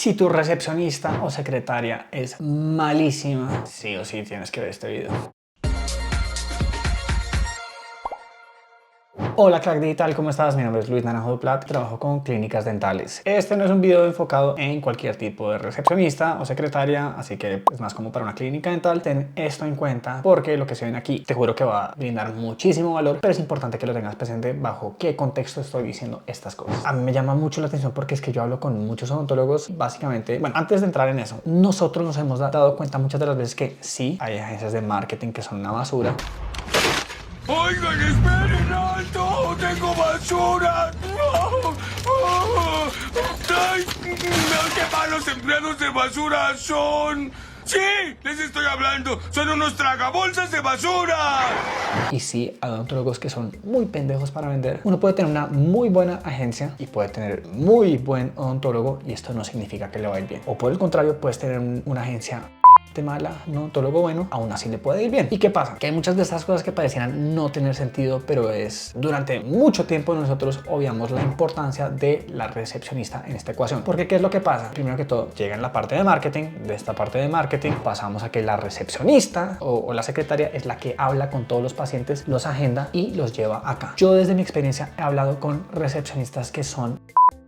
Si tu recepcionista o secretaria es malísima, sí o sí tienes que ver este video. Hola crack digital, ¿cómo estás? Mi nombre es Luis Naranjo Duplat, trabajo con clínicas dentales. Este no es un video enfocado en cualquier tipo de recepcionista o secretaria, así que es más como para una clínica dental. Ten esto en cuenta porque lo que se ven aquí te juro que va a brindar muchísimo valor, pero es importante que lo tengas presente bajo qué contexto estoy diciendo estas cosas. A mí me llama mucho la atención porque es que yo hablo con muchos odontólogos, básicamente, bueno, antes de entrar en eso, nosotros nos hemos dado cuenta muchas de las veces que sí, hay agencias de marketing que son una basura. Oigan, esperen, alto, tengo basura. Ay, qué malos empleados de basura son. Sí, les estoy hablando, son unos tragabolsas de basura. Y sí, hay odontólogos que son muy pendejos para vender. Uno puede tener una muy buena agencia y puede tener muy buen odontólogo y esto no significa que le va a ir bien. O por el contrario, puedes tener una agencia mala, un odontólogo bueno, aún así le puede ir bien. ¿Y qué pasa? Que hay muchas de estas cosas que parecieran no tener sentido, pero es durante mucho tiempo nosotros obviamos la importancia de la recepcionista en esta ecuación. Porque ¿qué es lo que pasa? Primero que todo, llega en la parte de marketing, de esta parte de marketing pasamos a que la recepcionista o la secretaria es la que habla con todos los pacientes, los agenda y los lleva acá. Yo desde mi experiencia he hablado con recepcionistas que son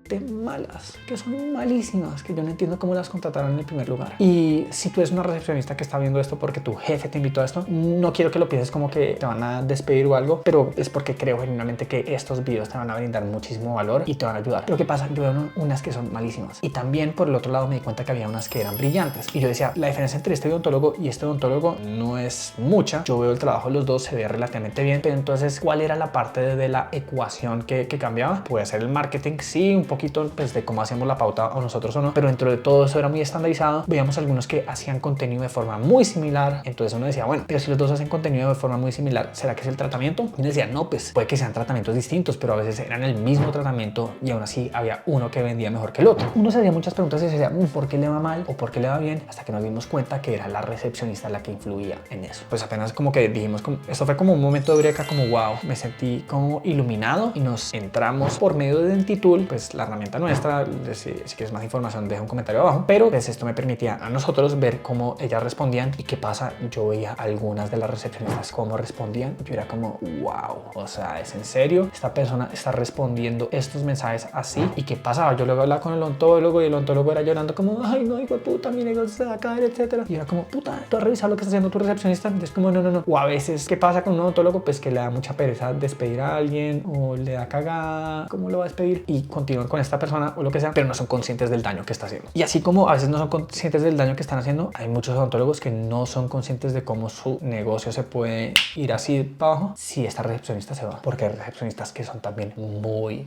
de malas, que son malísimas, que yo no entiendo cómo las contrataron en el primer lugar. Y si tú eres una recepcionista que está viendo esto porque tu jefe te invitó a esto, no quiero que lo pienses como que te van a despedir o algo, pero es porque creo genuinamente que estos videos te van a brindar muchísimo valor y te van a ayudar. Pero ¿qué pasa? Yo veo unas que son malísimas y también por el otro lado me di cuenta que había unas que eran brillantes y yo decía, la diferencia entre este odontólogo y este odontólogo no es mucha. Yo veo el trabajo de los dos, se ve relativamente bien, pero entonces ¿cuál era la parte de la ecuación que cambiaba? Puede ser el marketing, sí, un poquito pues de cómo hacemos la pauta o nosotros o no, pero dentro de todo eso era muy estandarizado. Veíamos algunos que hacían contenido de forma muy similar, entonces uno decía, bueno, pero si los dos hacen contenido de forma muy similar, ¿será que es el tratamiento? Y uno decía, no, pues puede que sean tratamientos distintos, pero a veces eran el mismo tratamiento y aún así había uno que vendía mejor que el otro. Uno se hacía muchas preguntas y se decía, ¿por qué le va mal o por qué le va bien? Hasta que nos dimos cuenta que era la recepcionista la que influía en eso. Pues apenas como que dijimos, esto fue como un momento de eureka, como wow, me sentí como iluminado y nos entramos por medio de Dentitool, pues la herramienta nuestra. Si quieres más información deja un comentario abajo, pero pues esto me permitía a nosotros ver cómo ellas respondían y qué pasa. Yo veía algunas de las recepcionistas cómo respondían, yo era como wow, o sea, es en serio, esta persona está respondiendo estos mensajes así. Y qué pasaba, yo luego hablaba con el odontólogo y el odontólogo era llorando como ay no, hijo de puta, mi negocio se va a caer, etcétera. Y era como puta, tú has revisado lo que está haciendo tu recepcionista. Entonces como no. O a veces qué pasa con un odontólogo, pues que le da mucha pereza despedir a alguien o le da cagada, ¿cómo lo va a despedir? Y continúan con esta persona o lo que sea, pero no son conscientes del daño que está haciendo. Y así como a veces no son conscientes del daño que están haciendo, hay muchos odontólogos que no son conscientes de cómo su negocio se puede ir así para abajo si esta recepcionista se va, porque hay recepcionistas que son también muy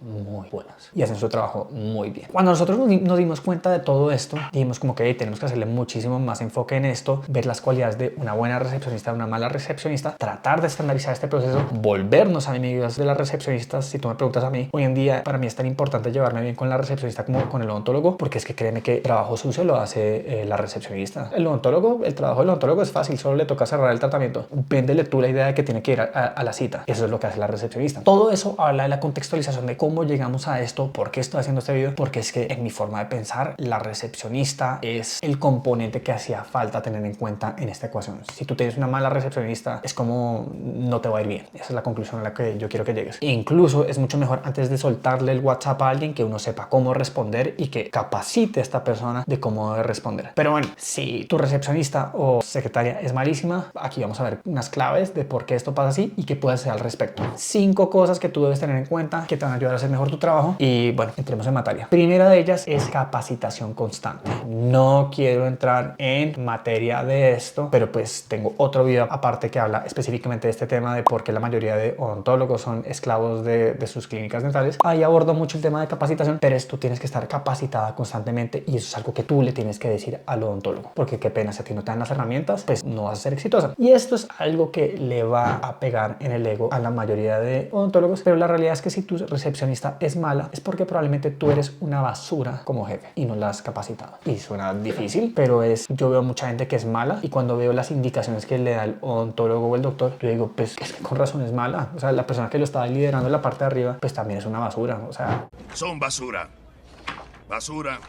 buenas y hacen su trabajo muy bien. Cuando nosotros nos dimos cuenta de todo esto, dijimos como que tenemos que hacerle muchísimo más enfoque en esto, ver las cualidades de una buena recepcionista, de una mala recepcionista, tratar de estandarizar este proceso, volvernos amigos de las recepcionistas. Si tú me preguntas a mí, hoy en día para mí es tan importante llevarme bien con la recepcionista como con el odontólogo, porque es que créeme que el trabajo sucio lo hace la recepcionista. El odontólogo, el trabajo del odontólogo es fácil, solo le toca cerrar el tratamiento. Véndele tú la idea de que tiene que ir a la cita. Eso es lo que hace la recepcionista. Todo eso habla de la contextualización de cómo llegamos a esto, por qué estoy haciendo este video, porque es que en mi forma de pensar, la recepcionista es el componente que hacía falta tener en cuenta en esta ecuación. Si tú tienes una mala recepcionista, es como no te va a ir bien. Esa es la conclusión a la que yo quiero que llegues. E incluso es mucho mejor antes de soltarle el WhatsApp a alguien que uno sepa cómo responder y que capacite a esta persona de cómo debe responder. Pero bueno, si tu recepcionista o secretaria es malísima, aquí vamos a ver unas claves de por qué esto pasa así y qué puedes hacer al respecto. 5 cosas que tú debes tener en cuenta que te van a ayudar a hacer mejor tu trabajo. Y bueno, entremos en materia. Primera de ellas es capacitación constante. No quiero entrar en materia de esto, pero pues tengo otro video aparte que habla específicamente de este tema de por qué la mayoría de odontólogos son esclavos de sus clínicas dentales. Ahí abordo mucho el tema de capacitación, pero tú tienes que estar capacitada constantemente y eso es algo que tú le tienes que decir al odontólogo, porque qué pena, si a ti no te dan las herramientas, pues no vas a ser exitosa. Y esto es algo que le va a pegar en el ego a la mayoría de odontólogos, pero la realidad es que si tu recepcionista es mala, es porque probablemente tú eres una basura como jefe y no la has capacitado. Y suena difícil, pero yo veo mucha gente que es mala y cuando veo las indicaciones que le da el odontólogo o el doctor, yo digo, pues es que con razón es mala. O sea, la persona que lo estaba liderando en la parte de arriba, pues también es una basura. O sea, son basura. Basura,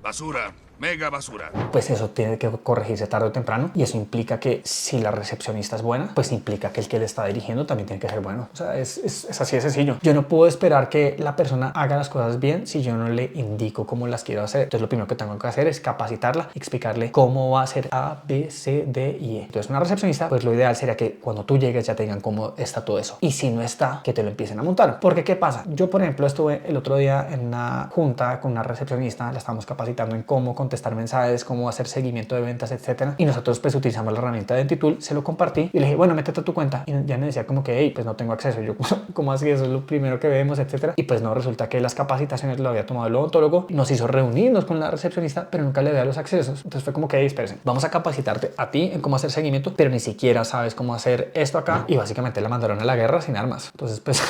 basura, Mega basura. Pues eso tiene que corregirse tarde o temprano, y eso implica que si la recepcionista es buena, pues implica que el que le está dirigiendo también tiene que ser bueno. O sea, es así de sencillo. Yo no puedo esperar que la persona haga las cosas bien si yo no le indico cómo las quiero hacer. Entonces lo primero que tengo que hacer es capacitarla, explicarle cómo va a hacer A, B, C, D y E. Entonces una recepcionista, pues lo ideal sería que cuando tú llegues ya te digan cómo está todo eso, y si no está, que te lo empiecen a montar. Porque ¿qué pasa? Yo, por ejemplo, estuve el otro día en una junta con una recepcionista, la estábamos capacitando en cómo contestar mensajes, cómo hacer seguimiento de ventas, etcétera, y nosotros pues utilizamos la herramienta de Dentitool. Se lo compartí y le dije, bueno, métete a tu cuenta, y ya me decía como que, hey, pues no tengo acceso. Yo, ¿cómo así? Eso es lo primero que vemos, etcétera. Y pues no, resulta que las capacitaciones lo había tomado el odontólogo, nos hizo reunirnos con la recepcionista, pero nunca le da los accesos. Entonces fue como que, hey, espérense, vamos a capacitarte a ti en cómo hacer seguimiento, pero ni siquiera sabes cómo hacer esto acá. Y básicamente la mandaron a la guerra sin armas. Entonces pues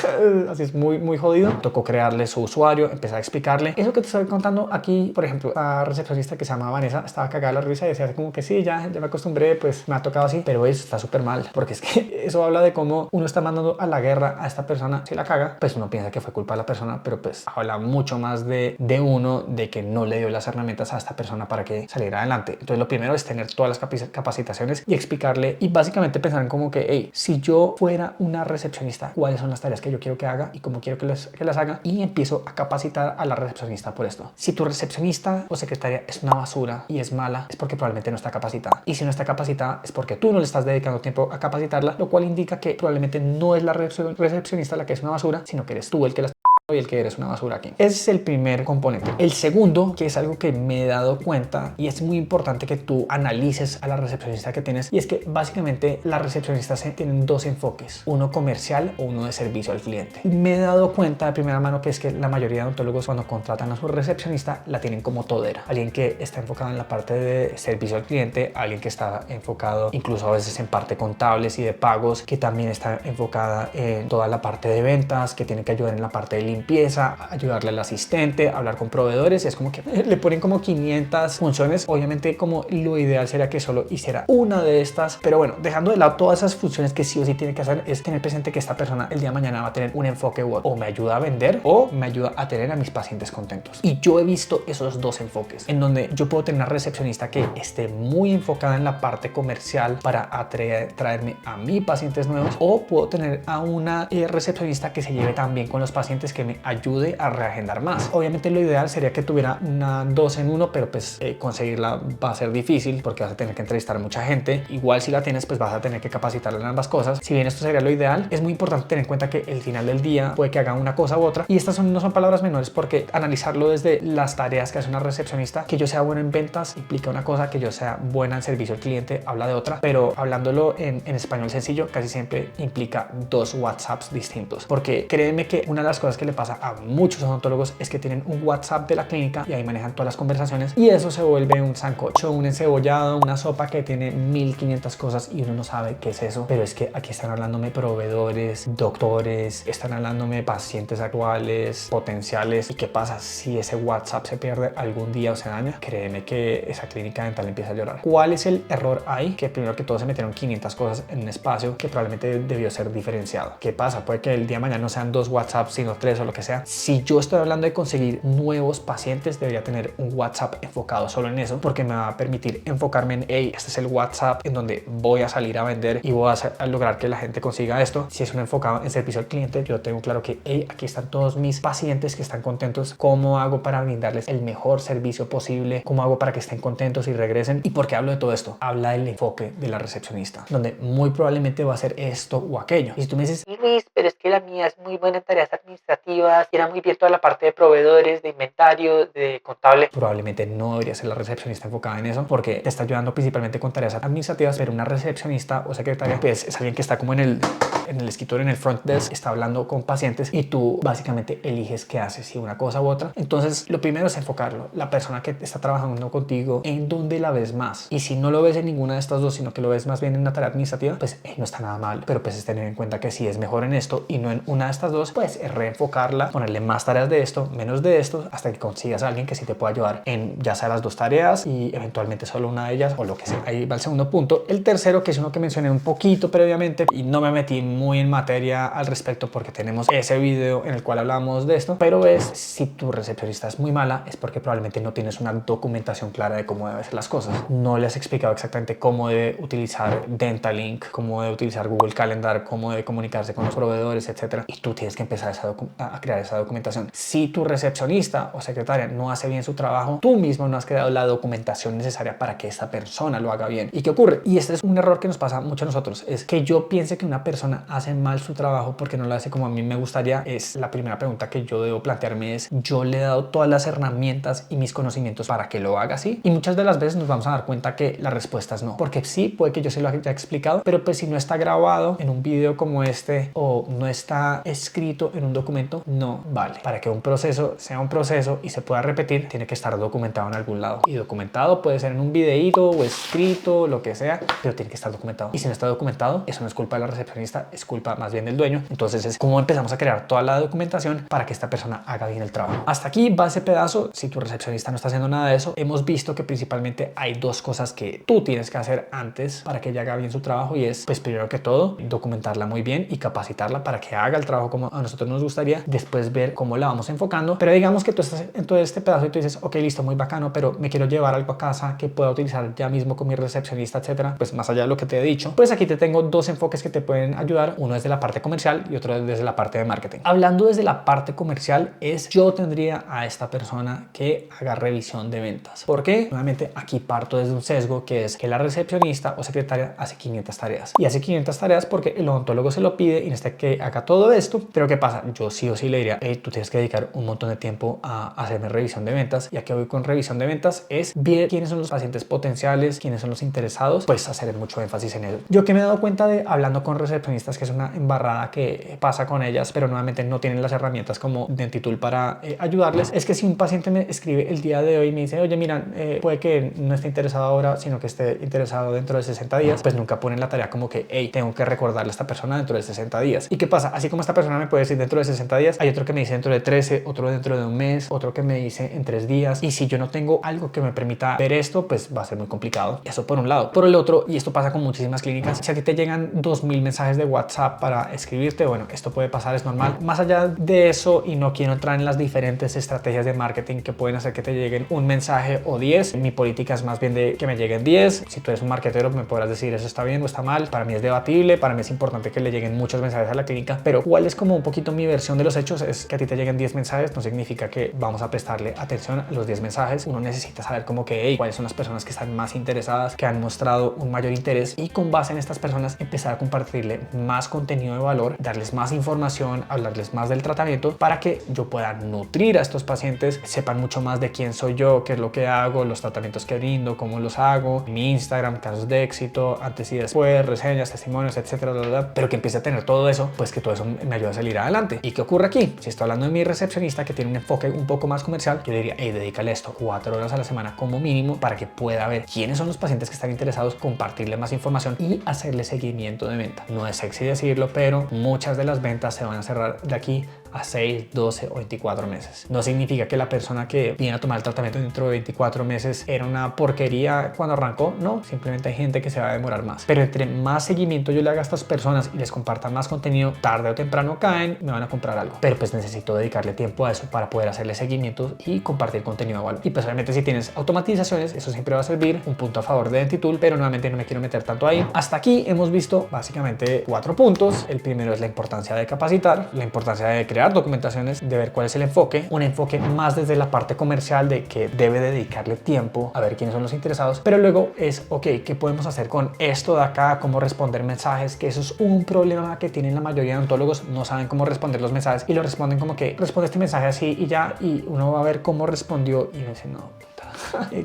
así es muy jodido. Tocó crearle su usuario, empezar a explicarle eso que te estoy contando aquí. Por ejemplo, la recepcionista que se llama Vanessa estaba cagada la risa y decía como que sí, ya me acostumbré, pues me ha tocado así, pero eso está súper mal, porque es que eso habla de cómo uno está mandando a la guerra a esta persona. Si la caga, pues uno piensa que fue culpa de la persona, pero pues habla mucho más de uno, de que no le dio las herramientas a esta persona para que saliera adelante. Entonces lo primero es tener todas las capacitaciones y explicarle, y básicamente pensar en como que, hey, si yo fuera una recepcionista, ¿cuáles son las tareas que yo quiero que haga y cómo quiero que las haga? Y empiezo a capacitar a la recepcionista por esto. Si tu recepcionista o secretaria es una basura y es mala, es porque probablemente no está capacitada, y si no está capacitada es porque tú no le estás dedicando tiempo a capacitarla, lo cual indica que probablemente no es la recepcionista la que es una basura, sino que eres tú el que la y el que eres una basura aquí. Ese es el primer componente. El segundo, que es algo que me he dado cuenta y es muy importante que tú analices a la recepcionista que tienes, y es que básicamente las recepcionistas tienen dos enfoques, uno comercial o uno de servicio al cliente. Me he dado cuenta de primera mano que es que la mayoría de odontólogos, cuando contratan a su recepcionista, la tienen como todera, alguien que está enfocado en la parte de servicio al cliente, alguien que está enfocado incluso a veces en parte contables y de pagos, que también está enfocada en toda la parte de ventas, que tiene que ayudar en la parte de limpieza, ayudarle al asistente, hablar con proveedores. Es como que le ponen como 500 funciones. Obviamente como lo ideal sería que solo hiciera una de estas, pero bueno, dejando de lado todas esas funciones que sí o sí tiene que hacer, es tener presente que esta persona el día de mañana va a tener un enfoque u otro. O me ayuda a vender o me ayuda a tener a mis pacientes contentos. Y yo he visto esos dos enfoques, en donde yo puedo tener una recepcionista que esté muy enfocada en la parte comercial para traerme a mis pacientes nuevos, o puedo tener a una recepcionista que se lleve también con los pacientes, que me ayude a reagendar más. Obviamente lo ideal sería que tuviera una 2 en 1, pero pues conseguirla va a ser difícil porque vas a tener que entrevistar a mucha gente. Igual si la tienes, pues vas a tener que capacitarla en ambas cosas. Si bien esto sería lo ideal, es muy importante tener en cuenta que el final del día puede que haga una cosa u otra, y estas no son palabras menores, porque analizarlo desde las tareas que hace una recepcionista, que yo sea bueno en ventas implica una cosa, que yo sea buena en servicio al cliente habla de otra, pero hablándolo en español sencillo, casi siempre implica dos WhatsApps distintos, porque créeme que una de las cosas que le pasa a muchos odontólogos es que tienen un WhatsApp de la clínica y ahí manejan todas las conversaciones, y eso se vuelve un sancocho, un encebollado, una sopa que tiene 1500 cosas y uno no sabe qué es eso. Pero es que aquí están hablándome proveedores, doctores, están hablándome pacientes actuales, potenciales. ¿Y qué pasa si ese WhatsApp se pierde algún día o se daña? Créeme que esa clínica dental empieza a llorar. ¿Cuál es el error ahí? Que primero que todo se metieron 500 cosas en un espacio que probablemente debió ser diferenciado. ¿Qué pasa? Puede que el día de mañana no sean 2 WhatsApps sino 3 o lo que sea. Si yo estoy hablando de conseguir nuevos pacientes, debería tener un WhatsApp enfocado solo en eso, porque me va a permitir enfocarme en, hey, este es el WhatsApp en donde voy a salir a vender y voy a lograr que la gente consiga esto. Si es un enfocado en servicio al cliente, yo tengo claro que, hey, aquí están todos mis pacientes que están contentos. ¿Cómo hago para brindarles el mejor servicio posible? ¿Cómo hago para que estén contentos y regresen? ¿Y por qué hablo de todo esto? Habla del enfoque de la recepcionista, donde muy probablemente va a ser esto o aquello. Y si tú me dices, Luis, pero es que la mía es muy buena en tareas administrativas, era muy bien toda la parte de proveedores, de inventario, de contable, probablemente no debería ser la recepcionista enfocada en eso, porque te está ayudando principalmente con tareas administrativas. Pero una recepcionista o secretaria, pues es alguien que está como en el escritorio, en el front desk, está hablando con pacientes y tú básicamente eliges qué haces, si una cosa u otra. Entonces lo primero es enfocarlo, la persona que está trabajando contigo, en dónde la ves más. Y si no lo ves en ninguna de estas dos, sino que lo ves más bien en una tarea administrativa, pues no está nada mal, pero pues es tener en cuenta que si es mejor en esto y no en una de estas dos, pues es reenfocarla, ponerle más tareas de esto, menos de esto, hasta que consigas a alguien que sí te pueda ayudar en ya sea las dos tareas y eventualmente solo una de ellas o lo que sea. Ahí va el segundo punto. El tercero, que es uno que mencioné un poquito previamente y no me metí muy en materia al respecto porque tenemos ese video en el cual hablamos de esto, pero es si tu recepcionista es muy mala es porque probablemente no tienes una documentación clara de cómo deben ser las cosas. No le has explicado exactamente cómo debe utilizar Dentalink, cómo debe utilizar Google Calendar, cómo debe comunicarse con los proveedores, etcétera. Y tú tienes que empezar a crear esa documentación. Si tu recepcionista o secretaria no hace bien su trabajo, tú mismo no has creado la documentación necesaria para que esta persona lo haga bien. ¿Y qué ocurre? Y este es un error que nos pasa mucho a nosotros, es que yo piense que una persona hace mal su trabajo porque no lo hace como a mí me gustaría. Es la primera pregunta que yo debo plantearme, es yo le he dado todas las herramientas y mis conocimientos para que lo haga así, y muchas de las veces nos vamos a dar cuenta que la respuesta es no, porque sí, puede que yo se lo haya explicado, pero pues si no está grabado en un video como este o no está escrito en un documento, no vale. Para que un proceso sea un proceso y se pueda repetir, tiene que estar documentado en algún lado, y documentado puede ser en un videíto o escrito, lo que sea, pero tiene que estar documentado. Y si no está documentado, eso no es culpa de la recepcionista, es culpa más bien del dueño. Entonces es como empezamos a crear toda la documentación para que esta persona haga bien el trabajo. Hasta aquí va ese pedazo. Si tu recepcionista no está haciendo nada de eso, hemos visto que principalmente hay dos cosas que tú tienes que hacer antes para que ella haga bien su trabajo, y es, pues primero que todo, documentarla muy bien y capacitarla para que haga el trabajo como a nosotros nos gustaría. Después ver cómo la vamos enfocando. Pero digamos que tú estás en todo este pedazo y tú dices, ok, listo, muy bacano, pero me quiero llevar algo a casa que pueda utilizar ya mismo con mi recepcionista, etcétera. Pues más allá de lo que te he dicho, pues aquí te tengo dos enfoques que te pueden ayudar. Uno es de la parte comercial y otro es desde la parte de marketing. Hablando desde la parte comercial, es yo tendría a esta persona que haga revisión de ventas. ¿Por qué? Nuevamente aquí parto desde un sesgo, que es que la recepcionista o secretaria hace 500 tareas, y hace 500 tareas porque el odontólogo se lo pide y necesita que haga todo esto. Pero ¿qué pasa? Yo sí o sí le diría, hey, tú tienes que dedicar un montón de tiempo a hacerme revisión de ventas. Y aquí voy con revisión de ventas, es ver quiénes son los pacientes potenciales, quiénes son los interesados, pues hacer mucho énfasis en eso. Yo que me he dado cuenta de hablando con recepcionistas, que es una embarrada que pasa con ellas, pero nuevamente no tienen las herramientas como Dentitul para ayudarles, es que si un paciente me escribe el día de hoy y me dice, oye, mira, puede que no esté interesado ahora, sino que esté interesado dentro de 60 días, pues nunca ponen la tarea como que, hey, tengo que recordarle a esta persona dentro de 60 días. ¿Y qué pasa? Así como esta persona me puede decir dentro de 60 días, hay otro que me dice dentro de 13, otro dentro de un mes, otro que me dice en 3 días. Y si yo no tengo algo que me permita ver esto, pues va a ser muy complicado. Eso por un lado. Por el otro, y esto pasa con muchísimas clínicas, si a ti te llegan 2000 mensajes de WhatsApp para escribirte, bueno, esto puede pasar, es normal. Más allá de eso, y no quiero entrar en las diferentes estrategias de marketing que pueden hacer que te lleguen un mensaje o 10, mi política es más bien de que me lleguen 10. Si tú eres un marketero, me podrás decir eso está bien o está mal. Para mí es debatible, para mí es importante que le lleguen muchos mensajes a la clínica, pero cuál es como un poquito mi versión de los hechos es que a ti te lleguen 10 mensajes no significa que vamos a prestarle atención a los 10 mensajes. Uno necesita saber como que, hey, cuáles son las personas que están más interesadas, que han mostrado un mayor interés, y con base en estas personas empezar a compartirle más contenido de valor, darles más información, hablarles más del tratamiento para que yo pueda nutrir a estos pacientes, sepan mucho más de quién soy yo, qué es lo que hago, los tratamientos que brindo, cómo los hago, mi Instagram, casos de éxito, antes y después, reseñas, testimonios, etcétera, bla, bla, bla. Pero que empiece a tener todo eso, pues que todo eso me ayuda a salir adelante. ¿Y qué ocurre aquí? Si estoy hablando de mi recepcionista que tiene un enfoque un poco más comercial, yo diría, hey, dedícale esto 4 horas a la semana como mínimo para que pueda ver quiénes son los pacientes que están interesados, compartirle más información y hacerle seguimiento de venta. No es sexy decirlo, pero muchas de las ventas se van a cerrar de aquí a 6, 12 o 24 meses. No significa que la persona que viene a tomar el tratamiento dentro de 24 meses era una porquería cuando arrancó. No, simplemente hay gente que se va a demorar más. Pero entre más seguimiento yo le haga a estas personas y les comparta más contenido, tarde o temprano caen, me van a comprar algo. Pero pues necesito dedicarle tiempo a eso para poder hacerle seguimiento y compartir contenido de valor. Y pues obviamente si tienes automatizaciones, eso siempre va a servir, un punto a favor de Dentitul, pero nuevamente no me quiero meter tanto ahí. Hasta aquí hemos visto básicamente 4 puntos. El primero es la importancia de capacitar, la importancia de crear documentaciones, de ver cuál es el enfoque, un enfoque más desde la parte comercial de que debe dedicarle tiempo a ver quiénes son los interesados, pero luego es, ok, ¿qué podemos hacer con esto de acá? ¿Cómo responder mensajes? Que eso es un problema que tienen la mayoría de odontólogos, no saben cómo responder los mensajes y lo responden como que responde este mensaje así y ya, y uno va a ver cómo respondió y uno dice, no,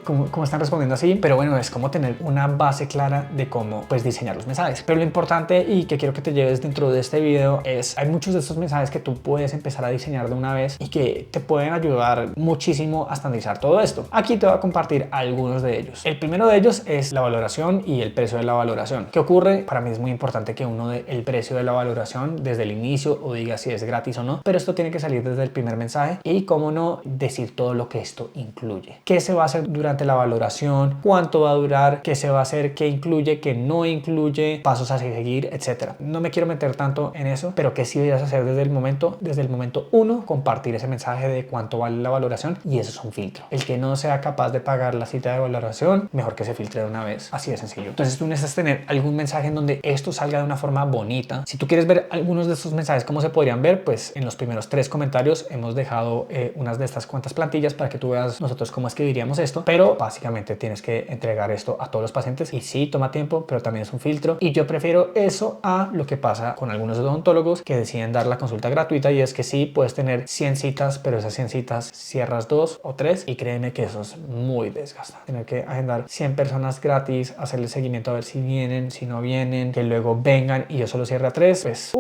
cómo están respondiendo así. Pero bueno, es como tener una base clara de cómo pues diseñar los mensajes. Pero lo importante y que quiero que te lleves dentro de este video es, hay muchos de estos mensajes que tú puedes empezar a diseñar de una vez y que te pueden ayudar muchísimo a estandarizar todo esto. Aquí te voy a compartir algunos de ellos. El primero de ellos es la valoración y el precio de la valoración. ¿Qué ocurre? Para mí es muy importante que uno dé el precio de la valoración desde el inicio o diga si es gratis o no, pero esto tiene que salir desde el primer mensaje y cómo no decir todo lo que esto incluye. ¿Qué se va a hacer durante la valoración, cuánto va a durar, qué se va a hacer, qué incluye, qué no incluye, pasos a seguir, etcétera. No me quiero meter tanto en eso, pero que sí deberías hacer desde el momento 1, compartir ese mensaje de cuánto vale la valoración, y eso es un filtro. El que no sea capaz de pagar la cita de valoración, mejor que se filtre de una vez. Así de sencillo. Entonces tú necesitas tener algún mensaje en donde esto salga de una forma bonita. Si tú quieres ver algunos de estos mensajes cómo se podrían ver, pues en los primeros 3 comentarios hemos dejado unas de estas cuantas plantillas para que tú veas nosotros cómo escribiríamos esto, pero básicamente tienes que entregar esto a todos los pacientes, y sí, toma tiempo, pero también es un filtro, y yo prefiero eso a lo que pasa con algunos odontólogos que deciden dar la consulta gratuita, y es que sí, puedes tener 100 citas, pero esas 100 citas cierras 2 o 3, y créeme que eso es muy desgastante. Tener que agendar 100 personas gratis, hacerle seguimiento a ver si vienen, si no vienen, que luego vengan y yo solo cierre a 3, pues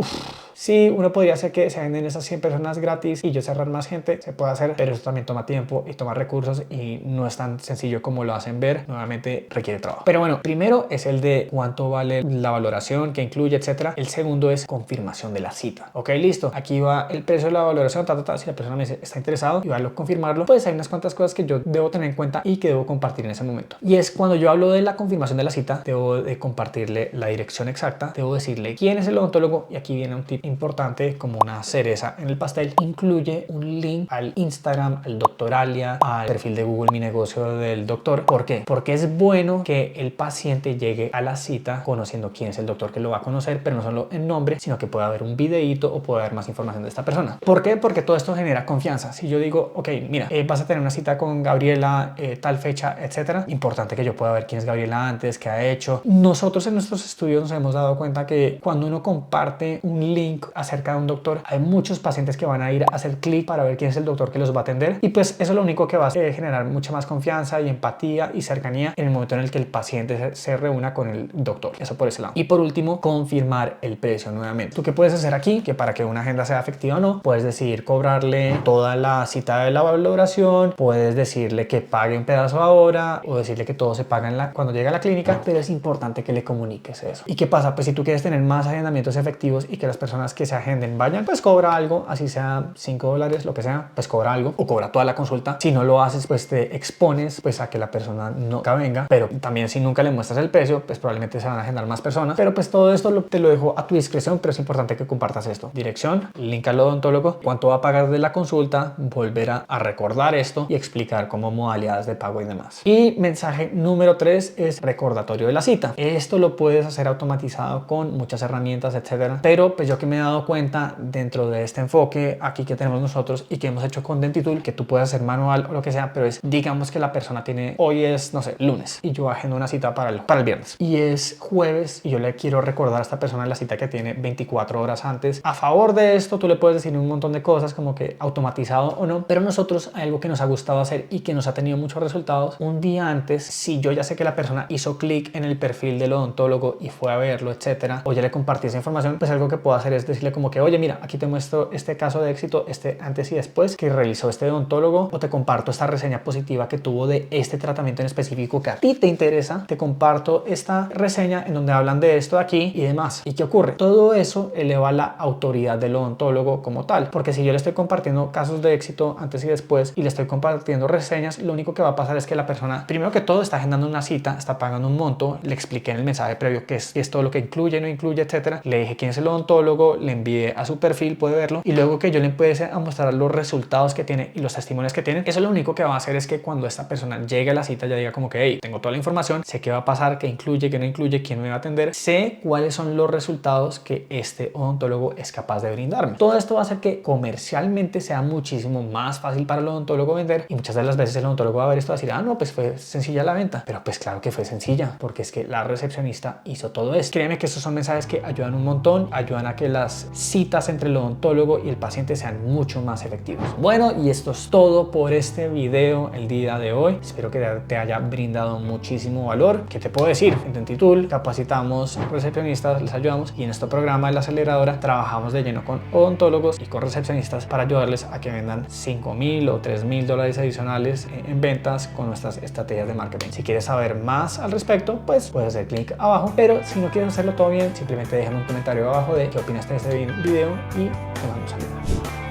sí, uno podría hacer que se agenden esas 100 personas gratis y yo cerrar más gente, se puede hacer, pero eso también toma tiempo y toma recursos y no es tan sencillo como lo hacen ver. Nuevamente requiere trabajo. Pero bueno, primero es el de cuánto vale la valoración, que incluye, etcétera. El segundo es confirmación de la cita. Ok, listo. Aquí va el precio de la valoración, si la persona me dice está interesado y va a confirmarlo, pues hay unas cuantas cosas que yo debo tener en cuenta y que debo compartir en ese momento. Y es cuando yo hablo de la confirmación de la cita, debo de compartirle la dirección exacta, debo decirle quién es el odontólogo, y aquí viene un tip importante como una cereza en el pastel. Incluye un link al Instagram, al Dr. Alia, al perfil de Google Mi Negocio del doctor. ¿Por qué? Porque es bueno que el paciente llegue a la cita conociendo quién es el doctor que lo va a conocer, pero no solo en nombre, sino que pueda haber un videíto o pueda haber más información de esta persona. ¿Por qué? Porque todo esto genera confianza. Si yo digo, ok, mira, vas a tener una cita con Gabriela tal fecha, etcétera, importante que yo pueda ver quién es Gabriela antes, qué ha hecho. Nosotros en nuestros estudios nos hemos dado cuenta que cuando uno comparte un link acerca de un doctor, hay muchos pacientes que van a ir a hacer clic para ver quién es el doctor que los va a atender, y pues eso es lo único que va a generar mucha más confianza y empatía y cercanía en el momento en el que el paciente se reúna con el doctor. Eso por ese lado. Y por último, confirmar el precio nuevamente. ¿Tú qué puedes hacer aquí? Que para que una agenda sea efectiva o no, puedes decidir cobrarle toda la cita de la valoración, puedes decirle que pague un pedazo ahora o decirle que todo se paga cuando llega a la clínica, pero es importante que le comuniques eso. ¿Y qué pasa? Pues si tú quieres tener más agendamientos efectivos y que las personas que se agenden vayan, pues cobra algo, así sea $5, lo que sea, pues cobra algo o cobra toda la consulta. Si no lo haces, pues te expones pues a que la persona nunca venga, pero también si nunca le muestras el precio, pues probablemente se van a agendar más personas. Pero pues todo esto te lo dejo a tu discreción, pero es importante que compartas esto. Dirección, link al odontólogo, cuánto va a pagar de la consulta, volver a recordar esto y explicar como modalidades de pago y demás. Y mensaje número 3 es recordatorio de la cita. Esto lo puedes hacer automatizado con muchas herramientas, etcétera, pero pues yo que me he dado cuenta dentro de este enfoque aquí que tenemos nosotros y que hemos hecho con Dentitool, que tú puedes hacer manual o lo que sea, pero es, digamos que la persona tiene, hoy es, no sé, lunes, y yo agendo una cita para el viernes, y es jueves, y yo le quiero recordar a esta persona la cita que tiene 24 horas antes. A favor de esto, tú le puedes decir un montón de cosas, como que automatizado o no, pero nosotros hay algo que nos ha gustado hacer y que nos ha tenido muchos resultados. Un día antes, si yo ya sé que la persona hizo clic en el perfil del odontólogo y fue a verlo, etcétera, o ya le compartí esa información, pues algo que puedo hacer es decirle como que, oye, mira, aquí te muestro este caso de éxito, este antes y después que realizó este odontólogo, o te comparto esta reseña positiva que tuvo de este tratamiento en específico que a ti te interesa, te comparto esta reseña en donde hablan de esto aquí y demás. ¿Y qué ocurre? Todo eso eleva la autoridad del odontólogo como tal, porque si yo le estoy compartiendo casos de éxito antes y después y le estoy compartiendo reseñas, lo único que va a pasar es que la persona, primero que todo, está agendando una cita, está pagando un monto, le expliqué en el mensaje previo que es todo lo que incluye, no incluye, etcétera, le dije quién es el odontólogo, le envié a su perfil, puede verlo, y luego que yo le empiece a mostrar los resultados que tiene y los testimonios que tiene, eso lo único que va a hacer es que cuando esta persona llegue a la cita ya diga como que, hey, tengo toda la información, sé qué va a pasar, qué incluye, qué no incluye, quién me va a atender, sé cuáles son los resultados que este odontólogo es capaz de brindarme. Todo esto va a hacer que comercialmente sea muchísimo más fácil para el odontólogo vender, y muchas de las veces el odontólogo va a ver esto y va a decir, ah, no, pues fue sencilla la venta, pero pues claro que fue sencilla, porque es que la recepcionista hizo todo esto. Créeme que estos son mensajes que ayudan un montón, ayudan a que las citas entre el odontólogo y el paciente sean mucho más efectivos. Bueno, y esto es todo por este video el día de hoy. Espero que te haya brindado muchísimo valor. ¿Qué te puedo decir? En Dentitool capacitamos recepcionistas, les ayudamos, y en este programa de la aceleradora trabajamos de lleno con odontólogos y con recepcionistas para ayudarles a que vendan $5,000 o $3,000 adicionales en ventas con nuestras estrategias de marketing. Si quieres saber más al respecto, pues puedes hacer clic abajo, pero si no quieres hacerlo todo bien, simplemente déjame un comentario abajo de qué opinas de este video y te mando un saludo.